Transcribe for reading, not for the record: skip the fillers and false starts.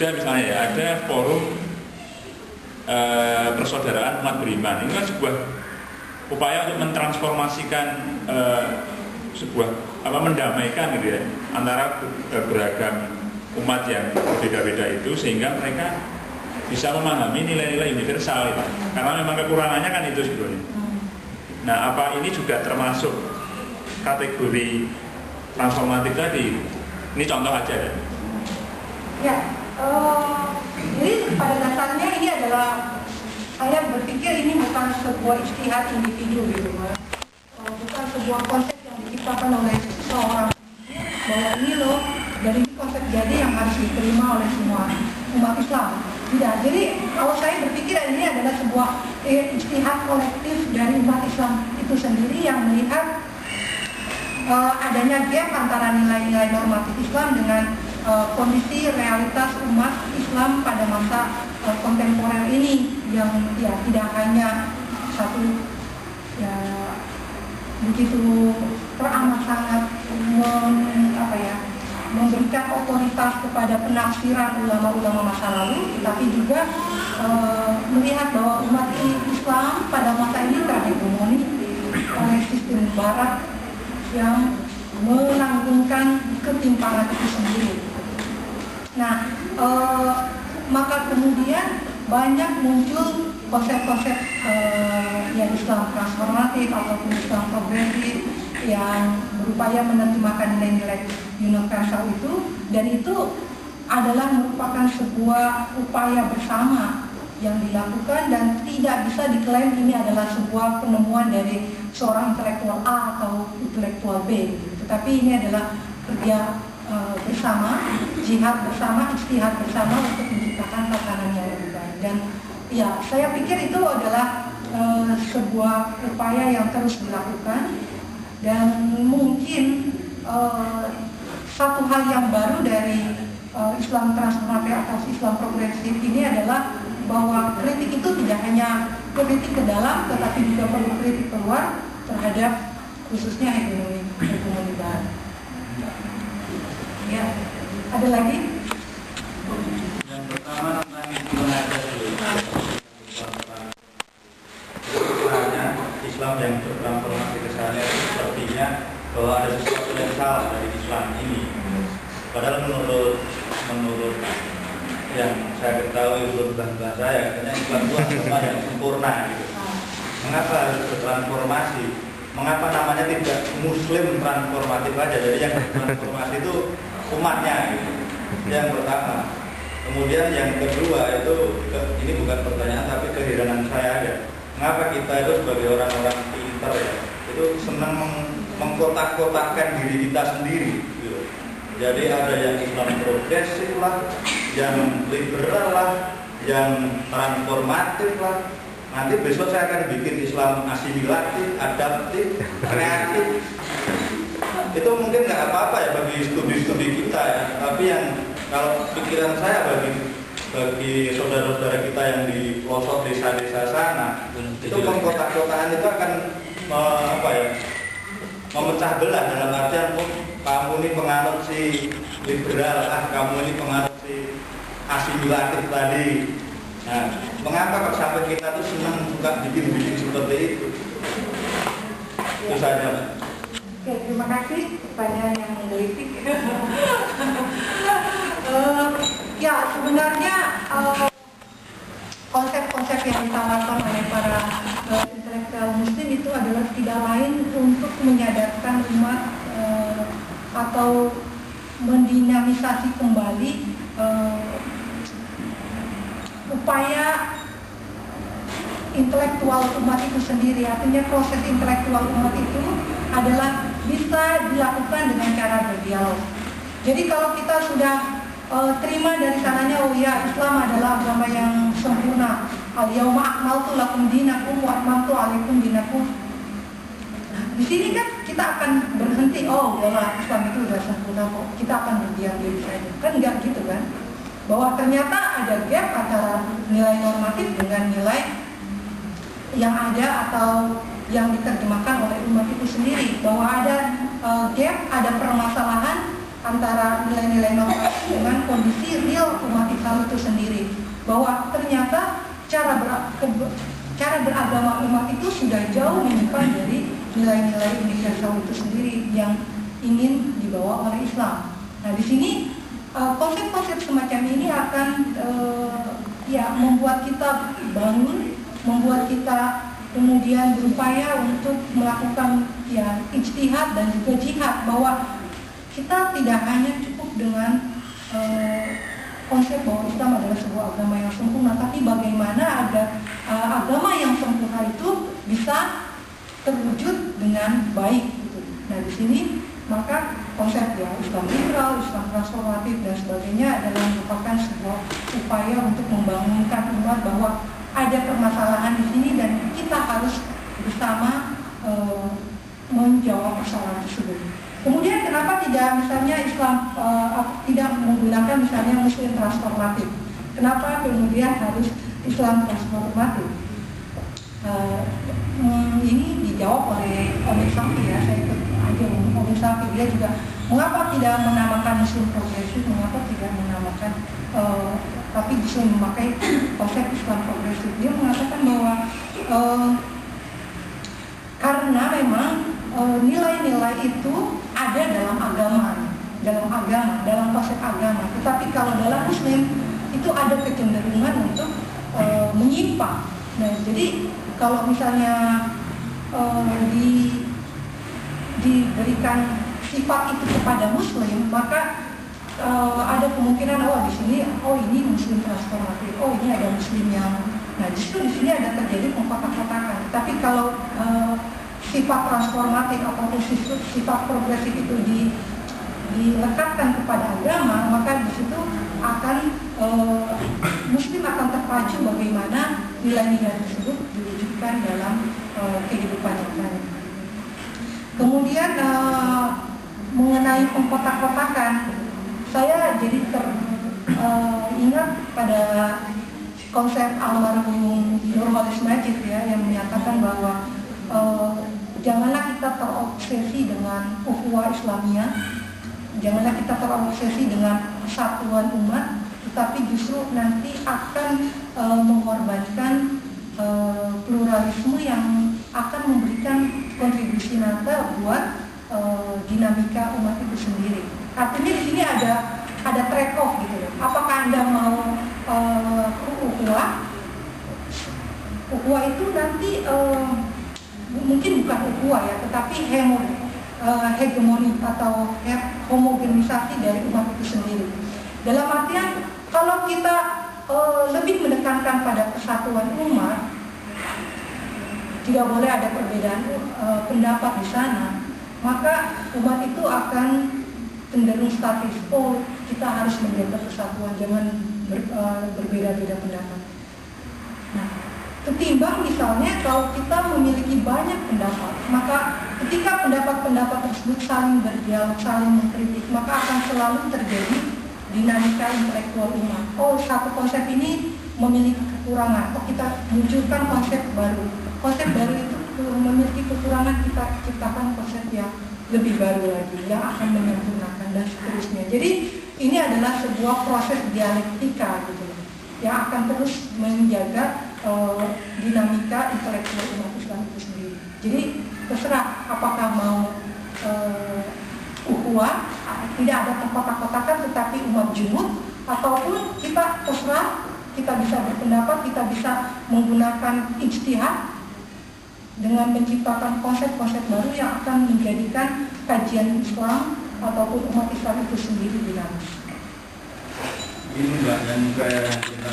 ada misalnya ya, ada forum persaudaraan umat beriman. Ini kan sebuah upaya untuk mentransformasikan sebuah mendamaikan gitu ya antara beragam umat yang berbeda-beda itu, sehingga mereka bisa memahami nilai-nilai universal itu. Karena memang kekurangannya kan itu sebetulnya. Nah, apa ini juga termasuk kategori transformatif tadi? Ini contoh aja ya. Ya, jadi pada dasarnya ini adalah, saya berpikir ini bukan sebuah ijtihad individu gitu, bukan sebuah konsep yang diciptakan oleh seseorang bahwa ini loh, dari ini konsep jadi yang harus diterima oleh semua umat Islam. Tidak, jadi kalau saya berpikir ini adalah sebuah ijtihad kolektif dari umat Islam itu sendiri yang melihat adanya gap antara nilai-nilai normatif Islam dengan kondisi realitas umat Islam pada masa kontemporer ini, yang ya tidak hanya satu ya begitu teramat sangat memberikan otoritas kepada penafsiran ulama-ulama masa lalu, tapi juga melihat bahwa umat Islam pada masa ini terhegemoni oleh sistem Barat yang menanggungkan ketimpangan itu sendiri. Nah, maka kemudian banyak muncul konsep-konsep yang Islam transformatif ataupun Islam progresif yang berupaya menerjemahkan nilai-nilai universal itu, dan itu adalah merupakan sebuah upaya bersama yang dilakukan dan tidak bisa diklaim ini adalah sebuah penemuan dari seorang intelektual A atau intelektual B, tetapi ini adalah kerja bersama, jihad bersama, ijtihad bersama untuk menciptakan tatanan yang lebih baik. Dan ya, saya pikir itu adalah sebuah upaya yang terus dilakukan, dan mungkin satu hal yang baru dari Islam transformatif atau Islam progresif ini adalah bahwa kritik itu tidak hanya kritik ke dalam, tetapi juga perlu kritik keluar terhadap khususnya hegemoni Barat. Ya, ada lagi? Yang pertama tentang Islam aja dulu. Istilahnya Islam yang bertransformasi ke sana sepertinya bahwa ada sesuatu yang salah dari Islam ini. Padahal menurut yang saya ketahui menurut bahasa saya, katanya Islam itu agama yang sempurna gitu. Mengapa harus bertransformasi? Mengapa namanya tidak Muslim transformatif aja? Jadi yang transformasi itu umatnya gitu. Yang pertama. Kemudian yang kedua itu, ini bukan pertanyaan tapi keheranan saya aja. Mengapa kita itu sebagai orang-orang pintar ya, itu senang mengkotak-kotakkan diri kita sendiri gitu. Jadi ada yang Islam progresif lah, yang liberal lah, yang transformatif lah. Nanti besok saya akan bikin Islam asimilatif, adaptif, kreatif. Itu mungkin nggak apa-apa ya bagi studi-studi kita ya. Tapi yang kalau pikiran saya bagi saudara-saudara kita yang di pelosok desa-desa sana, itu pengkotak-kotakan itu akan memecah belah dalam artian kamu ini penganut si liberal, kamu ini penganut si asimilatif tadi. Nah, mengapa kok sampai kita tuh senang buka bikin-bikin seperti itu? Itu saja. Oke, terima kasih pertanyaan yang menggelitik. Ya, sebenarnya konsep-konsep yang ditawarkan oleh para intelektual Muslim itu adalah tidak lain untuk menyadarkan umat atau mendinamisasi kembali upaya intelektual umat itu sendiri. Artinya proses intelektual umat itu adalah bisa dilakukan dengan cara berdialog. Jadi kalau kita sudah terima dari sananya, oh ya, Islam adalah agama yang sempurna, al-yauma akmaltu lakum dinakum wa atmamtu alaikum dinakum. Nah, di sini kan kita akan berhenti, oh ya Islam itu sudah sempurna kok, kita akan berdiam diri saja. Kan enggak gitu kan? Bahwa ternyata ada gap antara nilai normatif dengan nilai yang ada atau yang diterjemahkan oleh umat itu sendiri. Bahwa ada gap, ada permasalahan antara nilai-nilai normatif dengan kondisi real umat Islam itu sendiri, bahwa ternyata cara beragama umat itu sudah jauh menyimpang dari nilai-nilai universal itu sendiri yang ingin dibawa oleh Islam. Nah, di sini konsep-konsep semacam ini akan membuat kita bangun, membuat kita kemudian berupaya untuk melakukan ijtihad dan juga jihad, bahwa kita tidak hanya cukup dengan konsep bahwa Islam adalah sebuah agama yang sempurna, tapi bagaimana ada agama yang sempurna itu bisa terwujud dengan baik gitu. Nah, di sini maka konsep Islam liberal, Islam transformatif dan sebagainya adalah merupakan sebuah upaya untuk membangunkan umat bahwa ada permasalahan di sini dan kita harus bersama menjawab persoalan tersebut. Kemudian kenapa tidak misalnya Islam tidak menggunakan misalnya Muslim transformatif? Kenapa kemudian harus Islam transformatif? Ini dijawab oleh Omid Safi ya, saya ikut aja Omid Safi, dia juga mengapa tidak menamakan Muslim progresif, mengapa tidak menamakan tapi bisa memakai konsep Islam progresif. Dia mengatakan bahwa karena memang nilai-nilai itu ada dalam agama, dalam konsep agama. Tetapi kalau dalam Muslim itu ada kecenderungan untuk menyimpang. Nah, jadi kalau misalnya diberikan sifat itu kepada Muslim, maka ada kemungkinan di sini ini Muslim transformatif, ini ada Muslim yang, nah justru di sini ada terjadi pengkotak-kotakan. Tapi kalau sifat transformatif atau sifat progresif itu dilekatkan kepada agama, maka di situ akan Muslim akan terpacu bagaimana nilai-nilai tersebut diwujudkan dalam kehidupan nyatanya. Kemudian mengenai pengkotak-kotakan, saya jadi teringat pada konsep almarhum Nurholis Majid ya, yang menyatakan bahwa janganlah kita terobsesi dengan ukhuwah Islamiyah, janganlah kita terobsesi dengan persatuan umat, tetapi justru nanti akan mengorbankan pluralisme yang akan memberikan kontribusi nyata buat dinamika umat itu sendiri. Artinya di sini ada trade off gitu. Apakah Anda mau ukhuwah? Ukhuwah itu nanti mungkin bukan ukhuwah ya, tetapi hegemoni atau homogenisasi dari umat itu sendiri. Dalam artian kalau kita lebih menekankan pada persatuan umat, tidak boleh ada perbedaan pendapat di sana, maka umat itu akan cenderung statis. Kita harus menjaga persatuan, jangan berbeda-beda pendapat. Nah, ketimbang misalnya kalau kita memiliki banyak pendapat, maka ketika pendapat-pendapat tersebut saling berdialog, saling mengkritik, maka akan selalu terjadi dinamika intelektual umat. Satu konsep ini memiliki kekurangan, kita munculkan konsep baru. Konsep baru itu memiliki kekurangan, kita ciptakan konsep yang lebih baru lagi, yang akan menyempurnakan dan seterusnya. Jadi ini adalah sebuah proses dialektika gitu, yang akan terus menjaga dinamika intelektual umat Islam itu sendiri. Jadi terserah apakah mau ukhuwah, tidak ada kotak-kotakan tetapi umat jumud, ataupun kita terserah, kita bisa berpendapat, kita bisa menggunakan ijtihad dengan menciptakan konsep-konsep baru yang akan menjadikan kajian Islam ataupun umat Islam itu sendiri dinamis. Ini Mbak, dan kayak kita